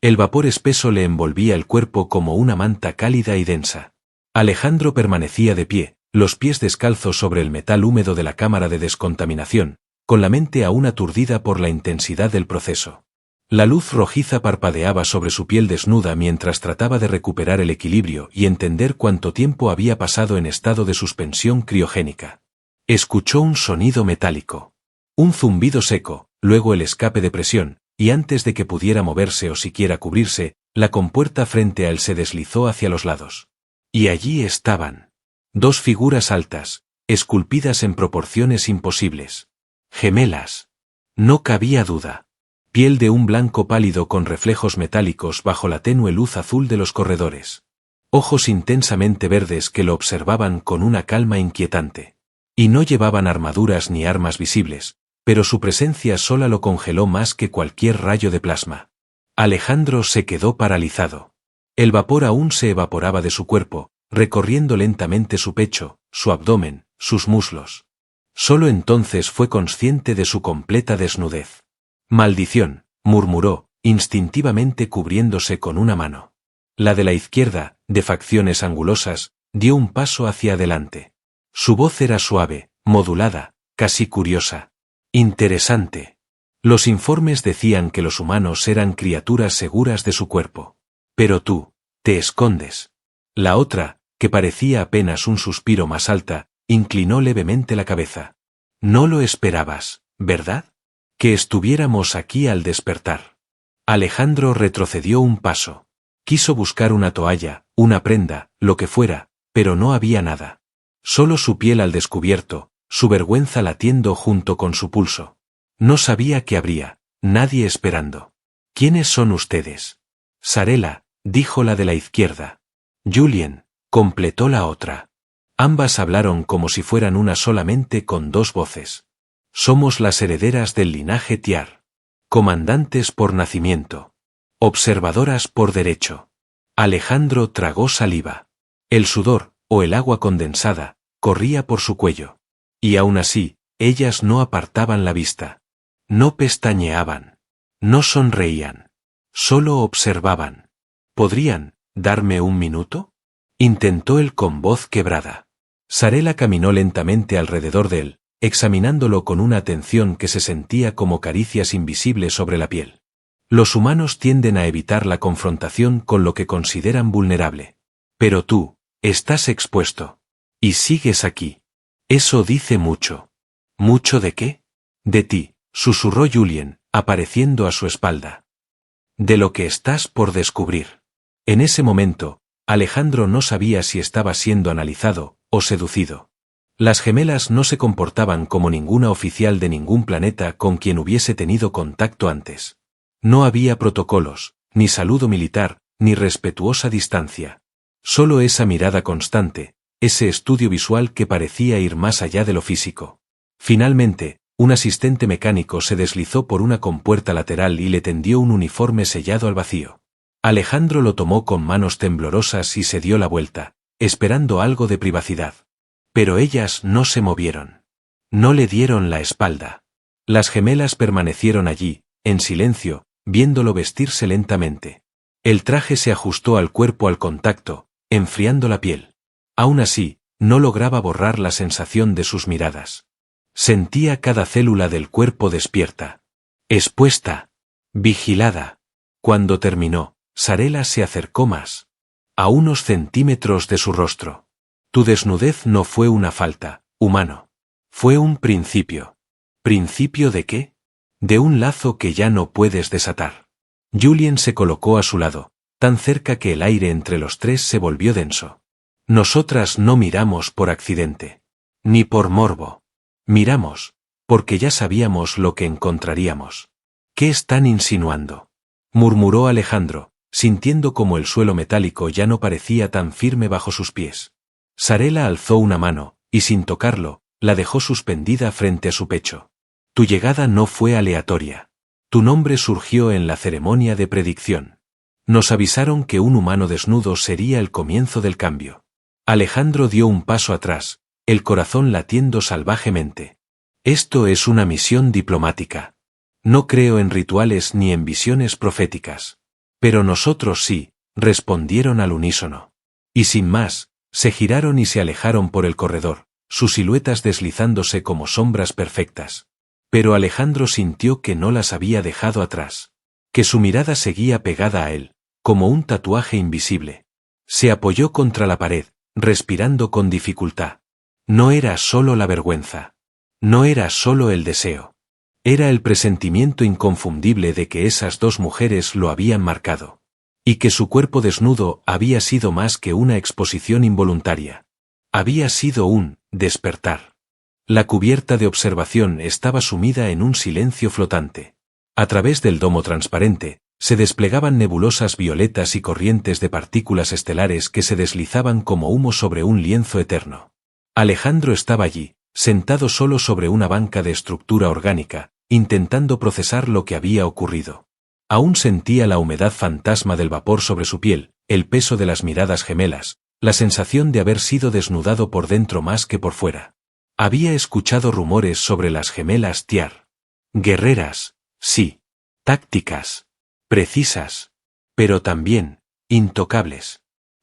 El vapor espeso le envolvía el cuerpo como una manta cálida y densa. Alejandro permanecía de pie, los pies descalzos sobre el metal húmedo de la cámara de descontaminación, con la mente aún aturdida por la intensidad del proceso. La luz rojiza parpadeaba sobre su piel desnuda mientras trataba de recuperar el equilibrio y entender cuánto tiempo había pasado en estado de suspensión criogénica. Escuchó un sonido metálico. Un zumbido seco, luego el escape de presión, y antes de que pudiera moverse o siquiera cubrirse, la compuerta frente a él se deslizó hacia los lados. Y allí estaban. Dos figuras altas, esculpidas en proporciones imposibles. Gemelas. No cabía duda. Piel de un blanco pálido con reflejos metálicos bajo la tenue luz azul de los corredores. Ojos intensamente verdes que lo observaban con una calma inquietante. Y no llevaban armaduras ni armas visibles, pero su presencia sola lo congeló más que cualquier rayo de plasma. Alejandro se quedó paralizado. El vapor aún se evaporaba de su cuerpo, recorriendo lentamente su pecho, su abdomen, sus muslos. Solo entonces fue consciente de su completa desnudez. «Maldición», murmuró, instintivamente cubriéndose con una mano. La de la izquierda, de facciones angulosas, dio un paso hacia adelante. Su voz era suave, modulada, casi curiosa. Interesante. Los informes decían que los humanos eran criaturas seguras de su cuerpo. Pero tú, te escondes. La otra, que parecía apenas un suspiro más alta, inclinó levemente la cabeza. No lo esperabas, ¿verdad? Que estuviéramos aquí al despertar. Alejandro retrocedió un paso. Quiso buscar una toalla, una prenda, lo que fuera, pero no había nada. Solo su piel al descubierto, su vergüenza latiendo junto con su pulso. No sabía qué habría, nadie esperando. ¿Quiénes son ustedes? Sarela, dijo la de la izquierda. Julien, completó la otra. Ambas hablaron como si fueran una solamente con dos voces. Somos las herederas del linaje Tiar. Comandantes por nacimiento. Observadoras por derecho. Alejandro tragó saliva. El sudor, o el agua condensada, corría por su cuello. Y aún así, ellas no apartaban la vista. No pestañeaban. No sonreían. Solo observaban. ¿Podrían darme un minuto? Intentó él con voz quebrada. Sarela caminó lentamente alrededor de él, examinándolo con una atención que se sentía como caricias invisibles sobre la piel. Los humanos tienden a evitar la confrontación con lo que consideran vulnerable. Pero tú, estás expuesto. Y sigues aquí. Eso dice mucho. ¿Mucho de qué? De ti, susurró Julien, apareciendo a su espalda. De lo que estás por descubrir. En ese momento, Alejandro no sabía si estaba siendo analizado o seducido. Las gemelas no se comportaban como ninguna oficial de ningún planeta con quien hubiese tenido contacto antes. No había protocolos, ni saludo militar, ni respetuosa distancia. Solo esa mirada constante, ese estudio visual que parecía ir más allá de lo físico. Finalmente, un asistente mecánico se deslizó por una compuerta lateral y le tendió un uniforme sellado al vacío. Alejandro lo tomó con manos temblorosas y se dio la vuelta, esperando algo de privacidad. Pero ellas no se movieron. No le dieron la espalda. Las gemelas permanecieron allí, en silencio, viéndolo vestirse lentamente. El traje se ajustó al cuerpo al contacto, enfriando la piel. Aún así, no lograba borrar la sensación de sus miradas. Sentía cada célula del cuerpo despierta. Expuesta. Vigilada. Cuando terminó, Sarela se acercó más. A unos centímetros de su rostro. Tu desnudez no fue una falta, humano. Fue un principio. ¿Principio de qué? De un lazo que ya no puedes desatar. Julien se colocó a su lado, tan cerca que el aire entre los tres se volvió denso. Nosotras no miramos por accidente. Ni por morbo. Miramos, porque ya sabíamos lo que encontraríamos. ¿Qué están insinuando? Murmuró Alejandro, sintiendo como el suelo metálico ya no parecía tan firme bajo sus pies. Sarela alzó una mano, y sin tocarlo, la dejó suspendida frente a su pecho. Tu llegada no fue aleatoria. Tu nombre surgió en la ceremonia de predicción. Nos avisaron que un humano desnudo sería el comienzo del cambio. Alejandro dio un paso atrás, el corazón latiendo salvajemente. Esto es una misión diplomática. No creo en rituales ni en visiones proféticas. Pero nosotros sí, respondieron al unísono. Y sin más, se giraron y se alejaron por el corredor, sus siluetas deslizándose como sombras perfectas. Pero Alejandro sintió que no las había dejado atrás, que su mirada seguía pegada a él, como un tatuaje invisible. Se apoyó contra la pared, respirando con dificultad. No era solo la vergüenza. No era solo el deseo. Era el presentimiento inconfundible de que esas dos mujeres lo habían marcado. Y que su cuerpo desnudo había sido más que una exposición involuntaria. Había sido un despertar. La cubierta de observación estaba sumida en un silencio flotante. A través del domo transparente, se desplegaban nebulosas violetas y corrientes de partículas estelares que se deslizaban como humo sobre un lienzo eterno. Alejandro estaba allí, sentado solo sobre una banca de estructura orgánica, intentando procesar lo que había ocurrido. Aún sentía la humedad fantasma del vapor sobre su piel, el peso de las miradas gemelas, la sensación de haber sido desnudado por dentro más que por fuera. Había escuchado rumores sobre las gemelas Tiar. Guerreras, sí. Tácticas. Precisas. Pero también, intocables.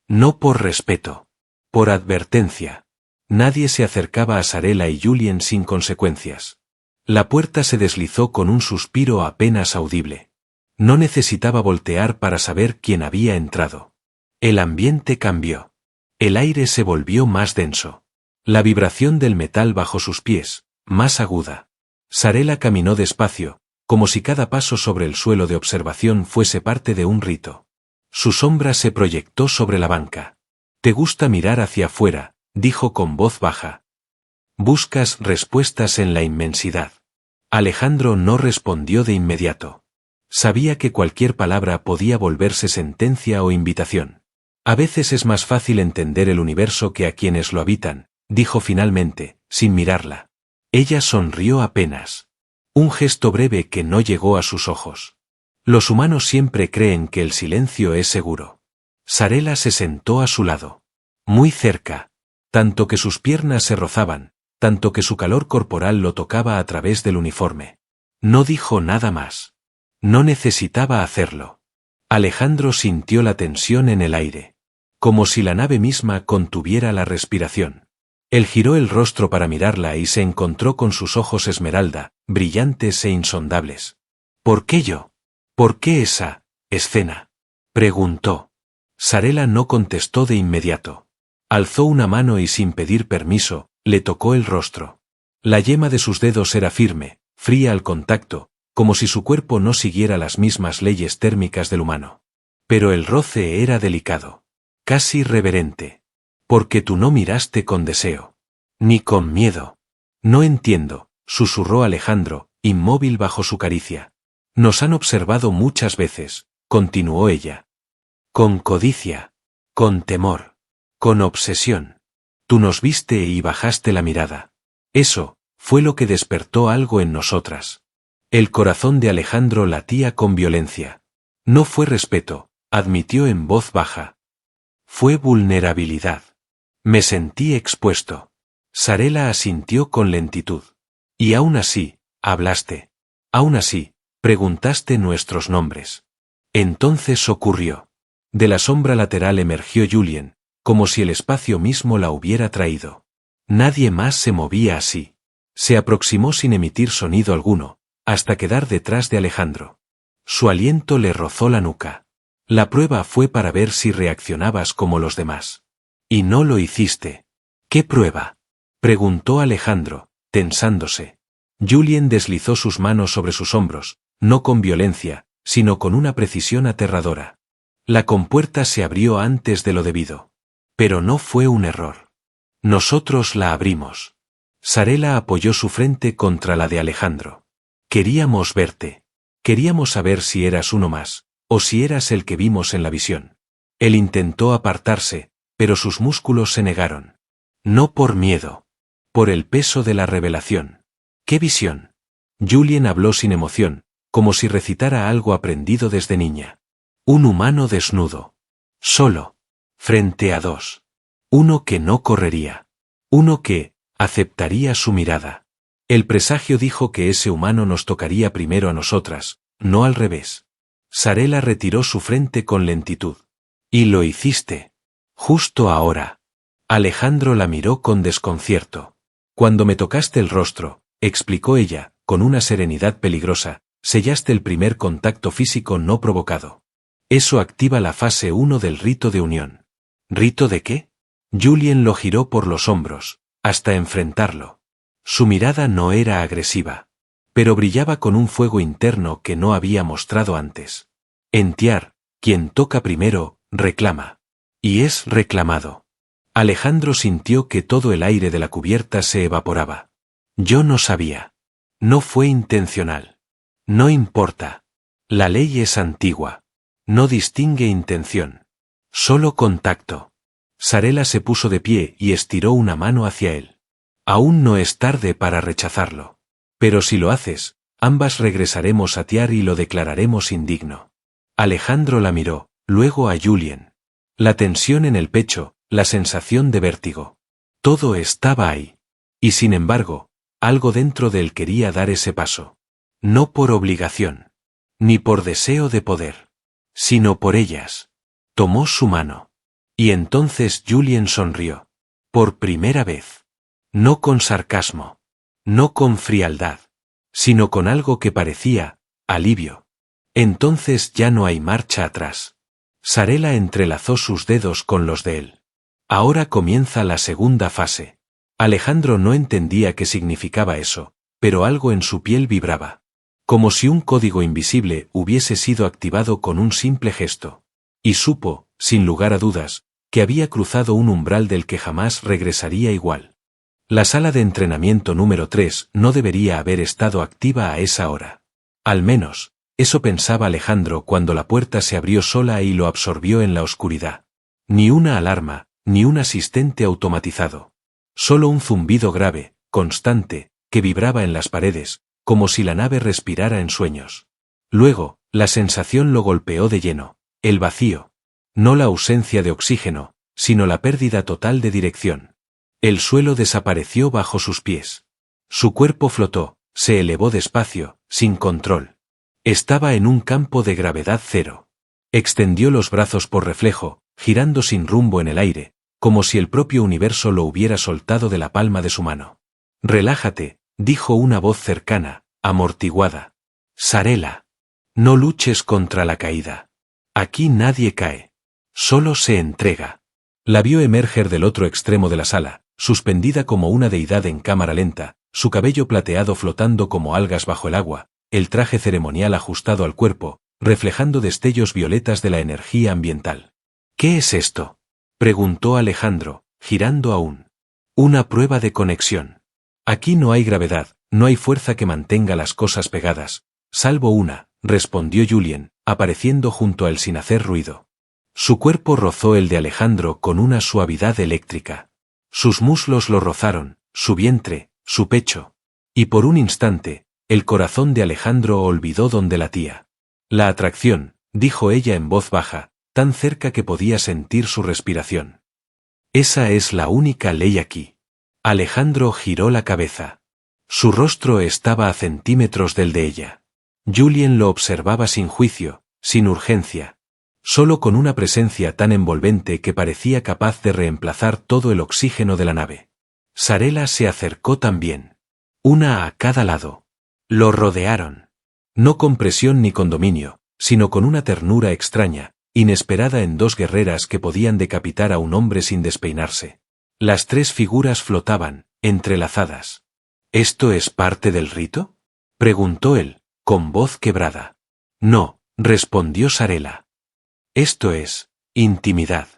No por respeto. Por advertencia. Nadie se acercaba a Sarela y Julien sin consecuencias. La puerta se deslizó con un suspiro apenas audible. No necesitaba voltear para saber quién había entrado. El ambiente cambió. El aire se volvió más denso. La vibración del metal bajo sus pies, más aguda. Sarela caminó despacio, como si cada paso sobre el suelo de observación fuese parte de un rito. Su sombra se proyectó sobre la banca. «Te gusta mirar hacia afuera», dijo con voz baja. «Buscas respuestas en la inmensidad». Alejandro no respondió de inmediato. Sabía que cualquier palabra podía volverse sentencia o invitación. A veces es más fácil entender el universo que a quienes lo habitan, dijo finalmente, sin mirarla. Ella sonrió apenas. Un gesto breve que no llegó a sus ojos. Los humanos siempre creen que el silencio es seguro. Sarela se sentó a su lado. Muy cerca. Tanto que sus piernas se rozaban, tanto que su calor corporal lo tocaba a través del uniforme. No dijo nada más. No necesitaba hacerlo. Alejandro sintió la tensión en el aire. Como si la nave misma contuviera la respiración. Él giró el rostro para mirarla y se encontró con sus ojos esmeralda, brillantes e insondables. ¿Por qué yo? ¿Por qué esa escena?, preguntó. Sarela no contestó de inmediato. Alzó una mano y sin pedir permiso, le tocó el rostro. La yema de sus dedos era firme, fría al contacto, como si su cuerpo no siguiera las mismas leyes térmicas del humano. Pero el roce era delicado. Casi reverente. Porque tú no miraste con deseo. Ni con miedo. No entiendo, susurró Alejandro, inmóvil bajo su caricia. Nos han observado muchas veces, continuó ella. Con codicia. Con temor. Con obsesión. Tú nos viste y bajaste la mirada. Eso fue lo que despertó algo en nosotras. El corazón de Alejandro latía con violencia. No fue respeto, admitió en voz baja. Fue vulnerabilidad. Me sentí expuesto. Sarela asintió con lentitud. Y aún así, hablaste. Aún así, preguntaste nuestros nombres. Entonces ocurrió. De la sombra lateral emergió Julien, como si el espacio mismo la hubiera traído. Nadie más se movía así. Se aproximó sin emitir sonido alguno, hasta quedar detrás de Alejandro. Su aliento le rozó la nuca. La prueba fue para ver si reaccionabas como los demás. Y no lo hiciste. ¿Qué prueba?, preguntó Alejandro, tensándose. Julien deslizó sus manos sobre sus hombros, no con violencia, sino con una precisión aterradora. La compuerta se abrió antes de lo debido. Pero no fue un error. Nosotros la abrimos. Sarela apoyó su frente contra la de Alejandro. Queríamos verte. Queríamos saber si eras uno más, o si eras el que vimos en la visión. Él intentó apartarse, pero sus músculos se negaron. No por miedo. Por el peso de la revelación. ¿Qué visión? Julien habló sin emoción, como si recitara algo aprendido desde niña. Un humano desnudo. Solo. Frente a dos. Uno que no correría. Uno que aceptaría su mirada. El presagio dijo que ese humano nos tocaría primero a nosotras, no al revés. Sarela retiró su frente con lentitud. Y lo hiciste. Justo ahora. Alejandro la miró con desconcierto. Cuando me tocaste el rostro, explicó ella, con una serenidad peligrosa, sellaste el primer contacto físico no provocado. Eso activa la fase 1 del rito de unión. ¿Rito de qué? Julien lo giró por los hombros, hasta enfrentarlo. Su mirada no era agresiva, pero brillaba con un fuego interno que no había mostrado antes. En Tiar, quien toca primero, reclama. Y es reclamado. Alejandro sintió que todo el aire de la cubierta se evaporaba. Yo no sabía. No fue intencional. No importa. La ley es antigua. No distingue intención. Solo contacto. Sarela se puso de pie y estiró una mano hacia él. Aún no es tarde para rechazarlo. Pero si lo haces, ambas regresaremos a Tiar y lo declararemos indigno. Alejandro la miró, luego a Julien. La tensión en el pecho, la sensación de vértigo. Todo estaba ahí. Y sin embargo, algo dentro de él quería dar ese paso. No por obligación. Ni por deseo de poder. Sino por ellas. Tomó su mano. Y entonces Julien sonrió. Por primera vez. No con sarcasmo. No con frialdad. Sino con algo que parecía, alivio. Entonces ya no hay marcha atrás. Sarela entrelazó sus dedos con los de él. Ahora comienza la segunda fase. Alejandro no entendía qué significaba eso, pero algo en su piel vibraba. Como si un código invisible hubiese sido activado con un simple gesto. Y supo, sin lugar a dudas, que había cruzado un umbral del que jamás regresaría igual. La sala de entrenamiento número 3 no debería haber estado activa a esa hora. Al menos, eso pensaba Alejandro cuando la puerta se abrió sola y lo absorbió en la oscuridad. Ni una alarma, ni un asistente automatizado. Solo un zumbido grave, constante, que vibraba en las paredes, como si la nave respirara en sueños. Luego, la sensación lo golpeó de lleno, el vacío. No la ausencia de oxígeno, sino la pérdida total de dirección. El suelo desapareció bajo sus pies. Su cuerpo flotó, se elevó despacio, sin control. Estaba en un campo de gravedad cero. Extendió los brazos por reflejo, girando sin rumbo en el aire, como si el propio universo lo hubiera soltado de la palma de su mano. Relájate, dijo una voz cercana, amortiguada. Sarela. No luches contra la caída. Aquí nadie cae. Solo se entrega. La vio emerger del otro extremo de la sala, suspendida como una deidad en cámara lenta, su cabello plateado flotando como algas bajo el agua, el traje ceremonial ajustado al cuerpo, reflejando destellos violetas de la energía ambiental. ¿Qué es esto?, preguntó Alejandro, girando aún. Una prueba de conexión. Aquí no hay gravedad, no hay fuerza que mantenga las cosas pegadas, salvo una, respondió Julien, apareciendo junto a él sin hacer ruido. Su cuerpo rozó el de Alejandro con una suavidad eléctrica. Sus muslos lo rozaron, su vientre, su pecho. Y por un instante, el corazón de Alejandro olvidó dónde latía. La atracción, dijo ella en voz baja, tan cerca que podía sentir su respiración. Esa es la única ley aquí. Alejandro giró la cabeza. Su rostro estaba a centímetros del de ella. Julien lo observaba sin juicio, sin urgencia. Solo con una presencia tan envolvente que parecía capaz de reemplazar todo el oxígeno de la nave. Sarela se acercó también. Una a cada lado. Lo rodearon. No con presión ni con dominio, sino con una ternura extraña, inesperada en dos guerreras que podían decapitar a un hombre sin despeinarse. Las tres figuras flotaban, entrelazadas. ¿Esto es parte del rito?, preguntó él, con voz quebrada. No, respondió Sarela. Esto es intimidad.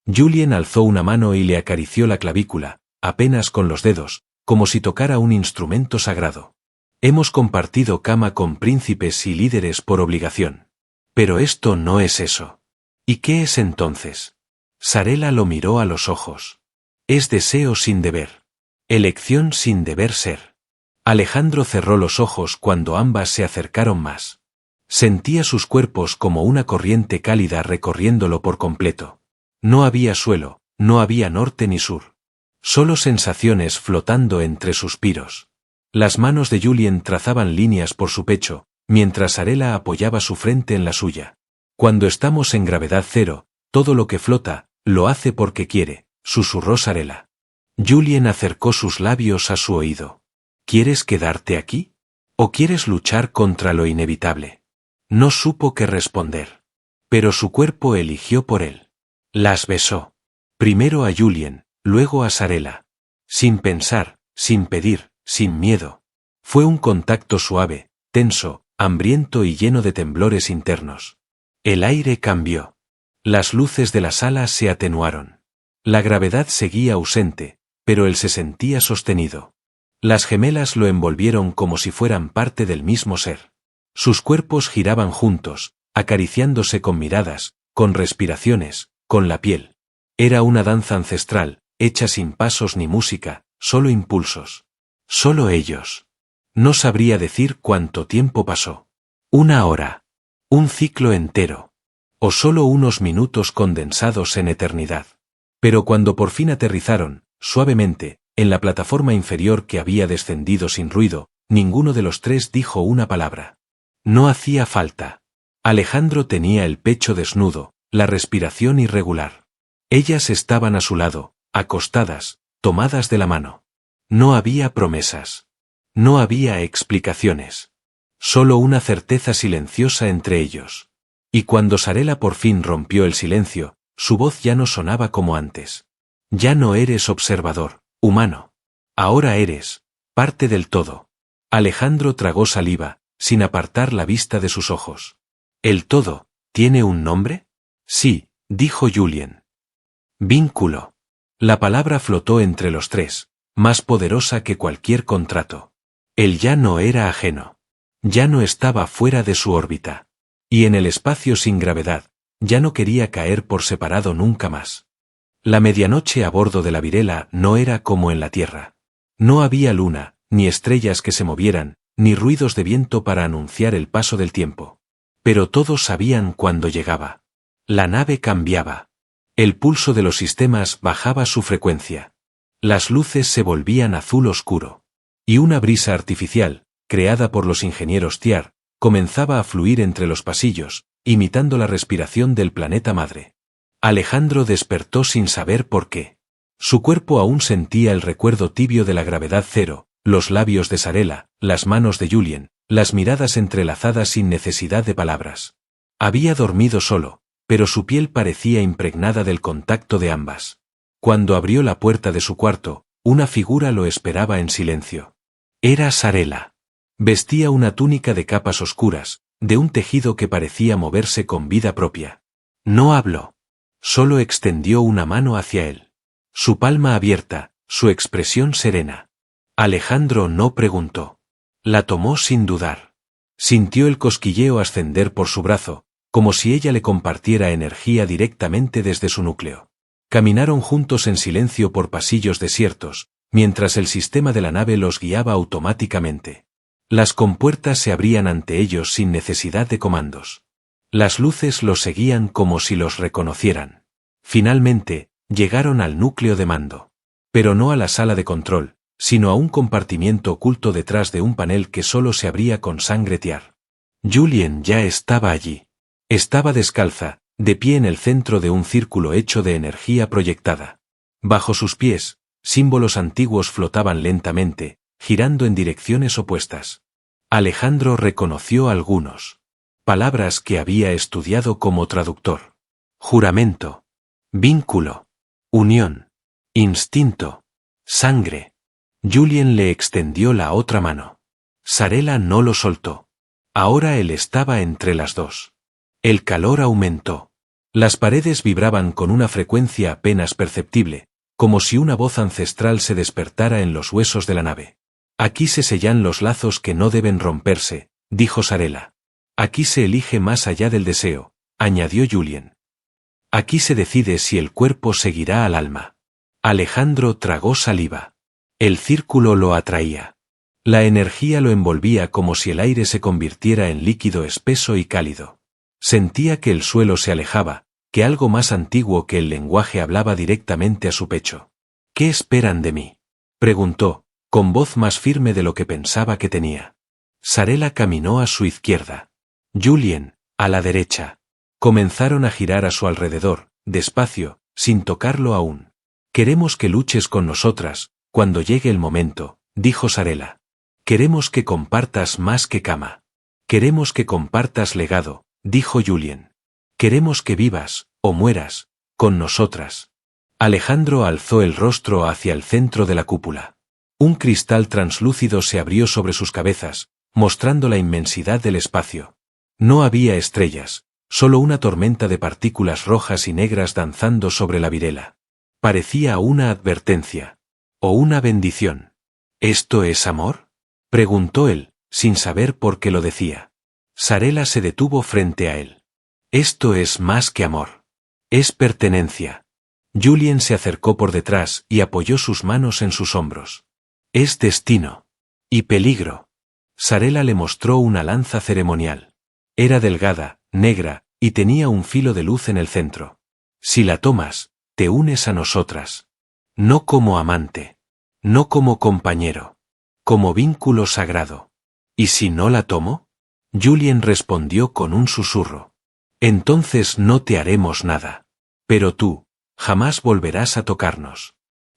Julien alzó una mano y le acarició la clavícula, apenas con los dedos, como si tocara un instrumento sagrado. Hemos compartido cama con príncipes y líderes por obligación. Pero esto no es eso. ¿Y qué es entonces? Sarela lo miró a los ojos. Es deseo sin deber. Elección sin deber ser. Alejandro cerró los ojos cuando ambas se acercaron más. Sentía sus cuerpos como una corriente cálida recorriéndolo por completo. No había suelo, no había norte ni sur. Solo sensaciones flotando entre suspiros. Las manos de Julien trazaban líneas por su pecho, mientras Sarela apoyaba su frente en la suya. Cuando estamos en gravedad cero, todo lo que flota, lo hace porque quiere, susurró Sarela. Julien acercó sus labios a su oído. ¿Quieres quedarte aquí? ¿O quieres luchar contra lo inevitable? No supo qué responder. Pero su cuerpo eligió por él. Las besó. Primero a Julien, luego a Sarela. Sin pensar, sin pedir, sin miedo. Fue un contacto suave, tenso, hambriento y lleno de temblores internos. El aire cambió. Las luces de la sala se atenuaron. La gravedad seguía ausente, pero él se sentía sostenido. Las gemelas lo envolvieron como si fueran parte del mismo ser. Sus cuerpos giraban juntos, acariciándose con miradas, con respiraciones, con la piel. Era una danza ancestral, hecha sin pasos ni música, solo impulsos. Solo ellos. No sabría decir cuánto tiempo pasó. 1 hora. Un ciclo entero. O solo unos minutos condensados en eternidad. Pero cuando por fin aterrizaron, suavemente, en la plataforma inferior que había descendido sin ruido, ninguno de los tres dijo una palabra. No hacía falta. Alejandro tenía el pecho desnudo, la respiración irregular. Ellas estaban a su lado, acostadas, tomadas de la mano. No había promesas. No había explicaciones. Solo una certeza silenciosa entre ellos. Y cuando Sarela por fin rompió el silencio, su voz ya no sonaba como antes. Ya no eres observador, humano. Ahora eres parte del todo. Alejandro tragó saliva, sin apartar la vista de sus ojos. ¿El todo tiene un nombre? Sí, dijo Julien. Vínculo. La palabra flotó entre los tres, más poderosa que cualquier contrato. Él ya no era ajeno. Ya no estaba fuera de su órbita. Y en el espacio sin gravedad, ya no quería caer por separado nunca más. La medianoche a bordo de la Virela no era como en la Tierra. No había luna, ni estrellas que se movieran, ni ruidos de viento para anunciar el paso del tiempo. Pero todos sabían cuándo llegaba. La nave cambiaba. El pulso de los sistemas bajaba su frecuencia. Las luces se volvían azul oscuro. Y una brisa artificial, creada por los ingenieros TIAR, comenzaba a fluir entre los pasillos, imitando la respiración del planeta madre. Alejandro despertó sin saber por qué. Su cuerpo aún sentía el recuerdo tibio de la gravedad cero, los labios de Sarela, las manos de Julien, las miradas entrelazadas sin necesidad de palabras. Había dormido solo, pero su piel parecía impregnada del contacto de ambas. Cuando abrió la puerta de su cuarto, una figura lo esperaba en silencio. Era Sarela. Vestía una túnica de capas oscuras, de un tejido que parecía moverse con vida propia. No habló. Solo extendió una mano hacia él. Su palma abierta, su expresión serena. Alejandro no preguntó. La tomó sin dudar. Sintió el cosquilleo ascender por su brazo, como si ella le compartiera energía directamente desde su núcleo. Caminaron juntos en silencio por pasillos desiertos, mientras el sistema de la nave los guiaba automáticamente. Las compuertas se abrían ante ellos sin necesidad de comandos. Las luces los seguían como si los reconocieran. Finalmente, llegaron al núcleo de mando. Pero no a la sala de control, sino a un compartimiento oculto detrás de un panel que solo se abría con sangre TIAR. Julien ya estaba allí. Estaba descalza, de pie en el centro de un círculo hecho de energía proyectada. Bajo sus pies, símbolos antiguos flotaban lentamente, girando en direcciones opuestas. Alejandro reconoció algunos. Palabras que había estudiado como traductor. Juramento. Vínculo. Unión. Instinto. Sangre. Julien le extendió la otra mano. Sarela no lo soltó. Ahora él estaba entre las dos. El calor aumentó. Las paredes vibraban con una frecuencia apenas perceptible, como si una voz ancestral se despertara en los huesos de la nave. Aquí se sellan los lazos que no deben romperse, dijo Sarela. Aquí se elige más allá del deseo, añadió Julien. Aquí se decide si el cuerpo seguirá al alma. Alejandro tragó saliva. El círculo lo atraía. La energía lo envolvía como si el aire se convirtiera en líquido espeso y cálido. Sentía que el suelo se alejaba, que algo más antiguo que el lenguaje hablaba directamente a su pecho. ¿Qué esperan de mí?, preguntó, con voz más firme de lo que pensaba que tenía. Sarela caminó a su izquierda. Julien, a la derecha. Comenzaron a girar a su alrededor, despacio, sin tocarlo aún. Queremos que luches con nosotras, cuando llegue el momento, dijo Sarela. Queremos que compartas más que cama. Queremos que compartas legado, dijo Julien. Queremos que vivas, o mueras, con nosotras. Alejandro alzó el rostro hacia el centro de la cúpula. Un cristal translúcido se abrió sobre sus cabezas, mostrando la inmensidad del espacio. No había estrellas, solo una tormenta de partículas rojas y negras danzando sobre la virela. Parecía una advertencia. O una bendición. ¿Esto es amor?, preguntó él, sin saber por qué lo decía. Sarela se detuvo frente a él. Esto es más que amor. Es pertenencia. Julien se acercó por detrás y apoyó sus manos en sus hombros. Es destino. Y peligro. Sarela le mostró una lanza ceremonial. Era delgada, negra, y tenía un filo de luz en el centro. Si la tomas, te unes a nosotras. No como amante. No como compañero. Como vínculo sagrado. ¿Y si no la tomo? Julien respondió con un susurro. Entonces no te haremos nada. Pero tú, jamás volverás a tocarnos.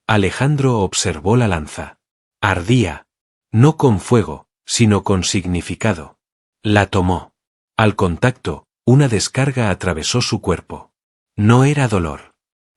Alejandro observó la lanza. Ardía. No con fuego, sino con significado. La tomó. Al contacto, una descarga atravesó su cuerpo. No era dolor.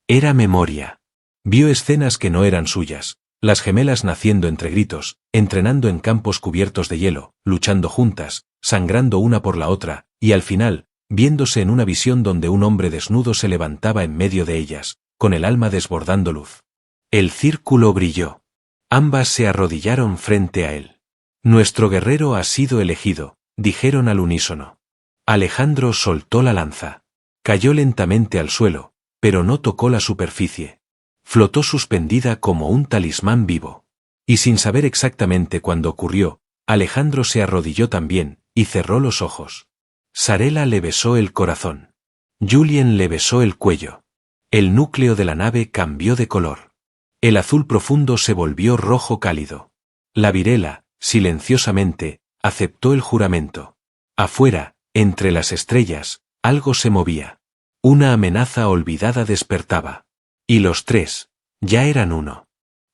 Era memoria. Vio escenas que no eran suyas, las gemelas naciendo entre gritos, entrenando en campos cubiertos de hielo, luchando juntas, sangrando una por la otra, y al final, viéndose en una visión donde un hombre desnudo se levantaba en medio de ellas, con el alma desbordando luz. El círculo brilló. Ambas se arrodillaron frente a él. Nuestro guerrero ha sido elegido, dijeron al unísono. Alejandro soltó la lanza. Cayó lentamente al suelo, pero no tocó la superficie. Flotó suspendida como un talismán vivo. Y sin saber exactamente cuándo ocurrió, Alejandro se arrodilló también, y cerró los ojos. Sarela le besó el corazón. Julien le besó el cuello. El núcleo de la nave cambió de color. El azul profundo se volvió rojo cálido. La virela, silenciosamente, aceptó el juramento. Afuera, entre las estrellas, algo se movía. Una amenaza olvidada despertaba. Y los tres, ya eran uno.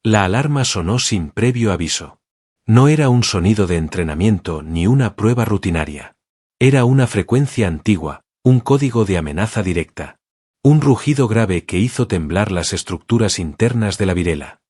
La alarma sonó sin previo aviso. No era un sonido de entrenamiento ni una prueba rutinaria. Era una frecuencia antigua, un código de amenaza directa. Un rugido grave que hizo temblar las estructuras internas de la virela.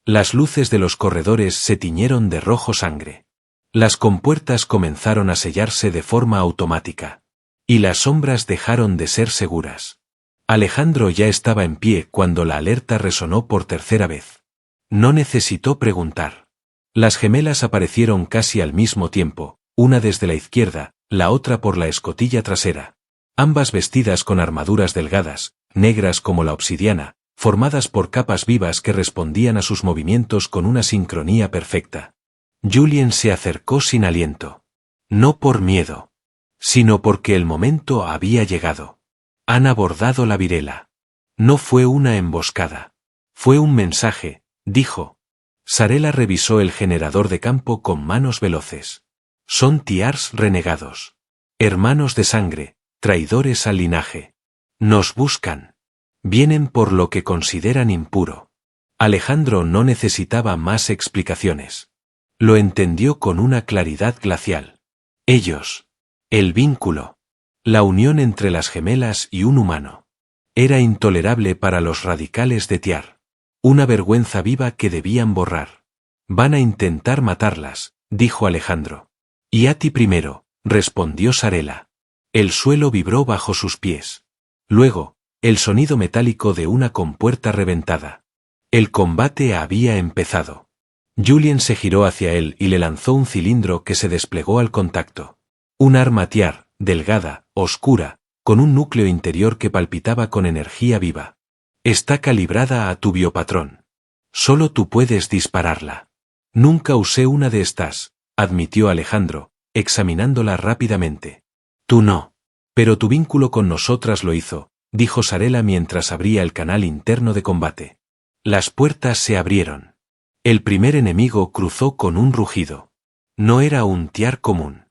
Las luces de los corredores se tiñeron de rojo sangre. Las compuertas comenzaron a sellarse de forma automática. Y las sombras dejaron de ser seguras. Alejandro ya estaba en pie cuando la alerta resonó por tercera vez. No necesitó preguntar. Las gemelas aparecieron casi al mismo tiempo, una desde la izquierda, la otra por la escotilla trasera. Ambas vestidas con armaduras delgadas, negras como la obsidiana, formadas por capas vivas que respondían a sus movimientos con una sincronía perfecta. Julien se acercó sin aliento. No por miedo, sino porque el momento había llegado. Han abordado la virela. No fue una emboscada. Fue un mensaje, dijo. Sarela revisó el generador de campo con manos veloces. Son tiars renegados. Hermanos de sangre, traidores al linaje. Nos buscan. Vienen por lo que consideran impuro. Alejandro no necesitaba más explicaciones. Lo entendió con una claridad glacial. Ellos. El vínculo. La unión entre las gemelas y un humano. Era intolerable para los radicales de Tiar. Una vergüenza viva que debían borrar. Van a intentar matarlas, dijo Alejandro. Y a ti primero, respondió Sarela. El suelo vibró bajo sus pies. Luego, el sonido metálico de una compuerta reventada. El combate había empezado. Julien se giró hacia él y le lanzó un cilindro que se desplegó al contacto. Un arma Tiar, delgada, oscura, con un núcleo interior que palpitaba con energía viva. Está calibrada a tu biopatrón. Solo tú puedes dispararla. Nunca usé una de estas, admitió Alejandro, examinándola rápidamente. Tú no. Pero tu vínculo con nosotras lo hizo, dijo Sarela mientras abría el canal interno de combate. Las puertas se abrieron. El primer enemigo cruzó con un rugido. No era un tiar común.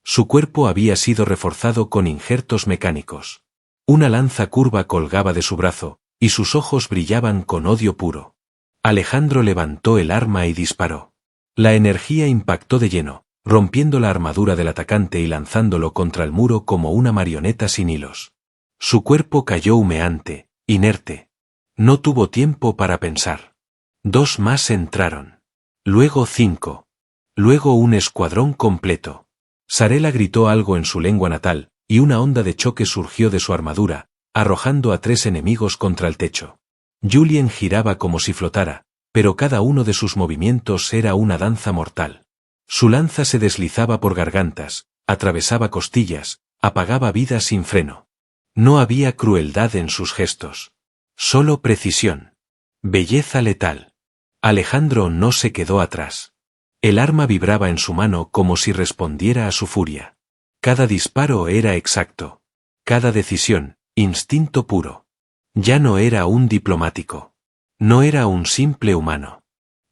Su cuerpo había sido reforzado con injertos mecánicos. Una lanza curva colgaba de su brazo, y sus ojos brillaban con odio puro. Alejandro levantó el arma y disparó. La energía impactó de lleno, rompiendo la armadura del atacante y lanzándolo contra el muro como una marioneta sin hilos. Su cuerpo cayó humeante, inerte. No tuvo tiempo para pensar. 2 más entraron. Luego 5. Luego un escuadrón completo. Sarela gritó algo en su lengua natal, y una onda de choque surgió de su armadura, arrojando a 3 enemigos contra el techo. Julien giraba como si flotara, pero cada uno de sus movimientos era una danza mortal. Su lanza se deslizaba por gargantas, atravesaba costillas, apagaba vidas sin freno. No había crueldad en sus gestos. Solo precisión. Belleza letal. Alejandro no se quedó atrás. El arma vibraba en su mano como si respondiera a su furia. Cada disparo era exacto. Cada decisión, instinto puro. Ya no era un diplomático. No era un simple humano.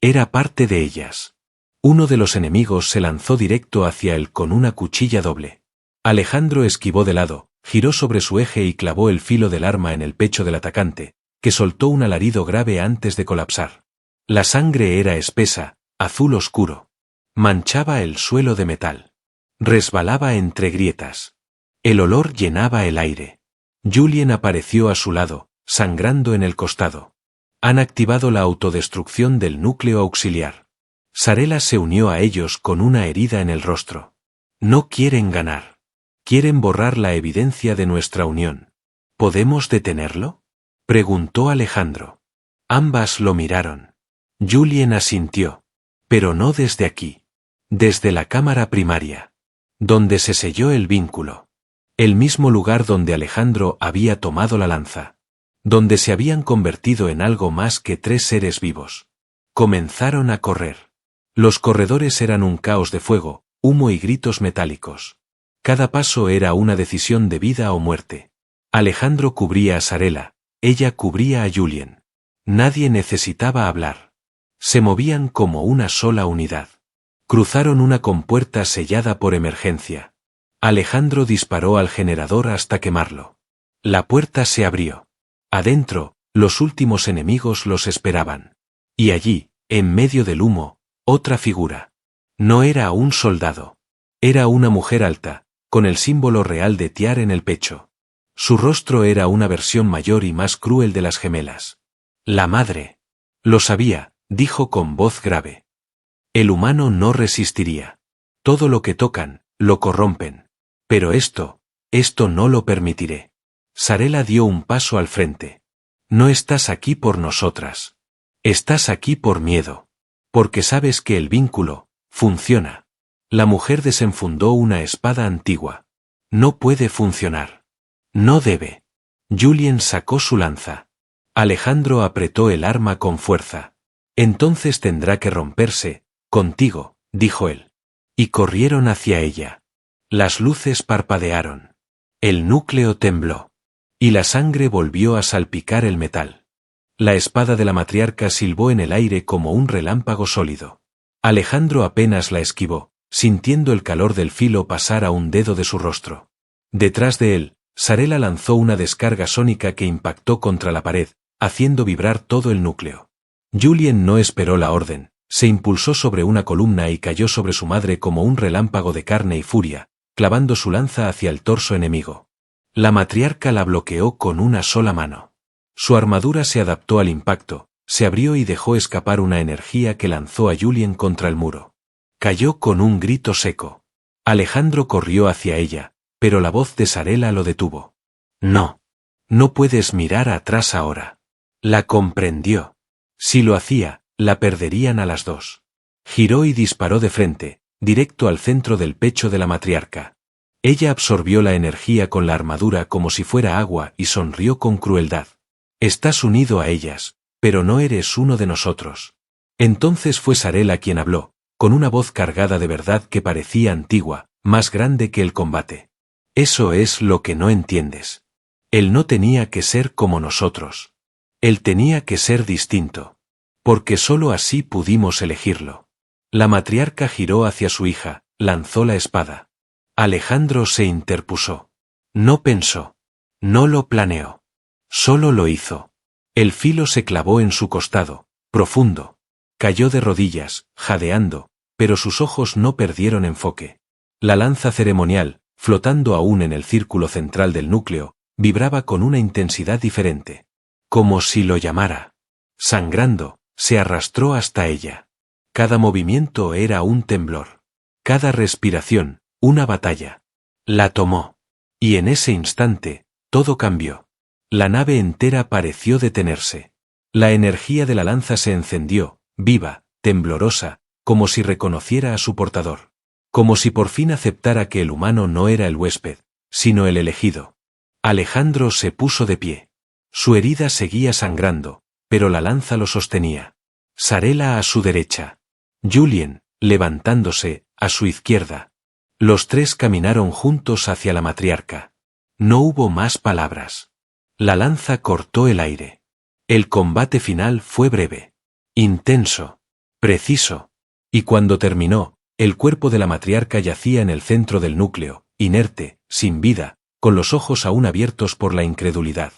Era parte de ellas. Uno de los enemigos se lanzó directo hacia él con una cuchilla doble. Alejandro esquivó de lado, giró sobre su eje y clavó el filo del arma en el pecho del atacante, que soltó un alarido grave antes de colapsar. La sangre era espesa, azul oscuro. Manchaba el suelo de metal. Resbalaba entre grietas. El olor llenaba el aire. Julien apareció a su lado, sangrando en el costado. Han activado la autodestrucción del núcleo auxiliar. Sarela se unió a ellos con una herida en el rostro. No quieren ganar. Quieren borrar la evidencia de nuestra unión. ¿Podemos detenerlo?, preguntó Alejandro. Ambas lo miraron. Julien asintió. Pero no desde aquí. Desde la cámara primaria. Donde se selló el vínculo. El mismo lugar donde Alejandro había tomado la lanza. Donde se habían convertido en algo más que 3 seres vivos. Comenzaron a correr. Los corredores eran un caos de fuego, humo y gritos metálicos. Cada paso era una decisión de vida o muerte. Alejandro cubría a Sarela, ella cubría a Julien. Nadie necesitaba hablar. Se movían como una sola unidad. Cruzaron una compuerta sellada por emergencia. Alejandro disparó al generador hasta quemarlo. La puerta se abrió. Adentro, los últimos enemigos los esperaban. Y allí, en medio del humo, otra figura. No era un soldado. Era una mujer alta, con el símbolo real de Tiar en el pecho. Su rostro era una versión mayor y más cruel de las gemelas. La madre. Lo sabía, dijo con voz grave. El humano no resistiría. Todo lo que tocan, lo corrompen. Pero esto no lo permitiré. Sarela dio un paso al frente. No estás aquí por nosotras. Estás aquí por miedo. Porque sabes que el vínculo funciona. La mujer desenfundó una espada antigua. No puede funcionar. No debe. Julien sacó su lanza. Alejandro apretó el arma con fuerza. Entonces tendrá que romperse, contigo, dijo él. Y corrieron hacia ella. Las luces parpadearon. El núcleo tembló. Y la sangre volvió a salpicar el metal. La espada de la matriarca silbó en el aire como un relámpago sólido. Alejandro apenas la esquivó, sintiendo el calor del filo pasar a un dedo de su rostro. Detrás de él, Sarela lanzó una descarga sónica que impactó contra la pared, haciendo vibrar todo el núcleo. Julien no esperó la orden, se impulsó sobre una columna y cayó sobre su madre como un relámpago de carne y furia, clavando su lanza hacia el torso enemigo. La matriarca la bloqueó con una sola mano. Su armadura se adaptó al impacto, se abrió y dejó escapar una energía que lanzó a Julien contra el muro. Cayó con un grito seco. Alejandro corrió hacia ella, pero la voz de Sarela lo detuvo. No. No puedes mirar atrás ahora. La comprendió. Si lo hacía, la perderían a las 2. Giró y disparó de frente, directo al centro del pecho de la matriarca. Ella absorbió la energía con la armadura como si fuera agua y sonrió con crueldad. Estás unido a ellas, pero no eres uno de nosotros. Entonces fue Sarela quien habló, con una voz cargada de verdad que parecía antigua, más grande que el combate. Eso es lo que no entiendes. Él no tenía que ser como nosotros. Él tenía que ser distinto. Porque sólo así pudimos elegirlo. La matriarca giró hacia su hija, lanzó la espada. Alejandro se interpuso. No pensó. No lo planeó. Solo lo hizo. El filo se clavó en su costado, profundo. Cayó de rodillas, jadeando, pero sus ojos no perdieron enfoque. La lanza ceremonial, flotando aún en el círculo central del núcleo, vibraba con una intensidad diferente. Como si lo llamara. Sangrando, se arrastró hasta ella. Cada movimiento era un temblor. Cada respiración, una batalla. La tomó. Y en ese instante, todo cambió. La nave entera pareció detenerse. La energía de la lanza se encendió, viva, temblorosa, como si reconociera a su portador. Como si por fin aceptara que el humano no era el huésped, sino el elegido. Alejandro se puso de pie. Su herida seguía sangrando, pero la lanza lo sostenía. Sarela a su derecha. Julien, levantándose, a su izquierda. Los tres caminaron juntos hacia la matriarca. No hubo más palabras. La lanza cortó el aire. El combate final fue breve. Intenso. Preciso. Y cuando terminó, el cuerpo de la matriarca yacía en el centro del núcleo, inerte, sin vida, con los ojos aún abiertos por la incredulidad.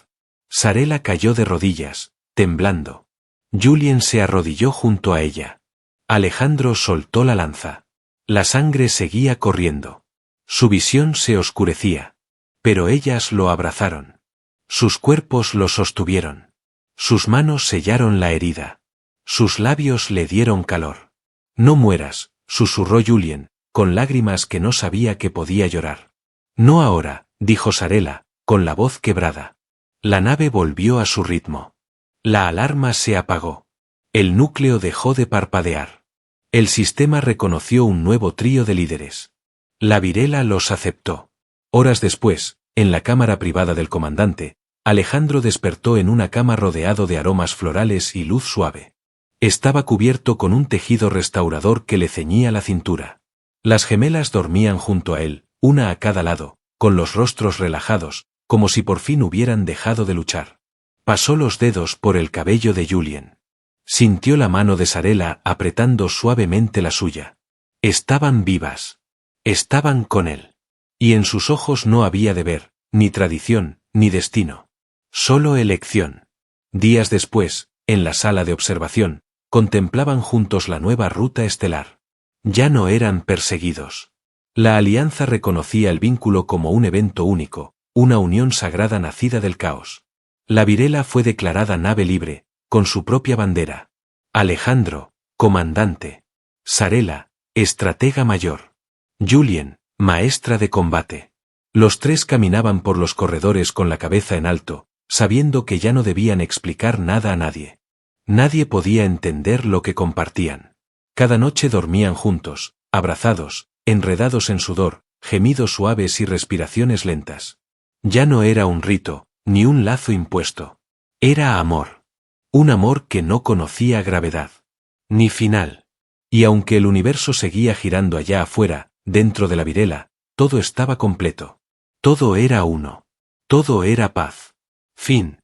Sarela cayó de rodillas, temblando. Julien se arrodilló junto a ella. Alejandro soltó la lanza. La sangre seguía corriendo. Su visión se oscurecía. Pero ellas lo abrazaron. Sus cuerpos lo sostuvieron. Sus manos sellaron la herida. Sus labios le dieron calor. No mueras, susurró Julien, con lágrimas que no sabía que podía llorar. No ahora, dijo Sarela, con la voz quebrada. La nave volvió a su ritmo. La alarma se apagó. El núcleo dejó de parpadear. El sistema reconoció un nuevo trío de líderes. La Virela los aceptó. Horas después, en la cámara privada del comandante, Alejandro despertó en una cama rodeado de aromas florales y luz suave. Estaba cubierto con un tejido restaurador que le ceñía la cintura. Las gemelas dormían junto a él, una a cada lado, con los rostros relajados, como si por fin hubieran dejado de luchar. Pasó los dedos por el cabello de Julien. Sintió la mano de Sarela apretando suavemente la suya. Estaban vivas. Estaban con él. Y en sus ojos no había deber, ni tradición, ni destino. Solo elección. Días después, en la sala de observación, contemplaban juntos la nueva ruta estelar. Ya no eran perseguidos. La alianza reconocía el vínculo como un evento único, una unión sagrada nacida del caos. La Virela fue declarada nave libre, con su propia bandera. Alejandro, comandante. Sarela, estratega mayor. Julien, maestra de combate. Los tres caminaban por los corredores con la cabeza en alto, sabiendo que ya no debían explicar nada a nadie. Nadie podía entender lo que compartían. Cada noche dormían juntos, abrazados, enredados en sudor, gemidos suaves y respiraciones lentas. Ya no era un rito, ni un lazo impuesto. Era amor. Un amor que no conocía gravedad. Ni final. Y aunque el universo seguía girando allá afuera, dentro de la Virela, todo estaba completo. Todo era uno. Todo era paz. Fin.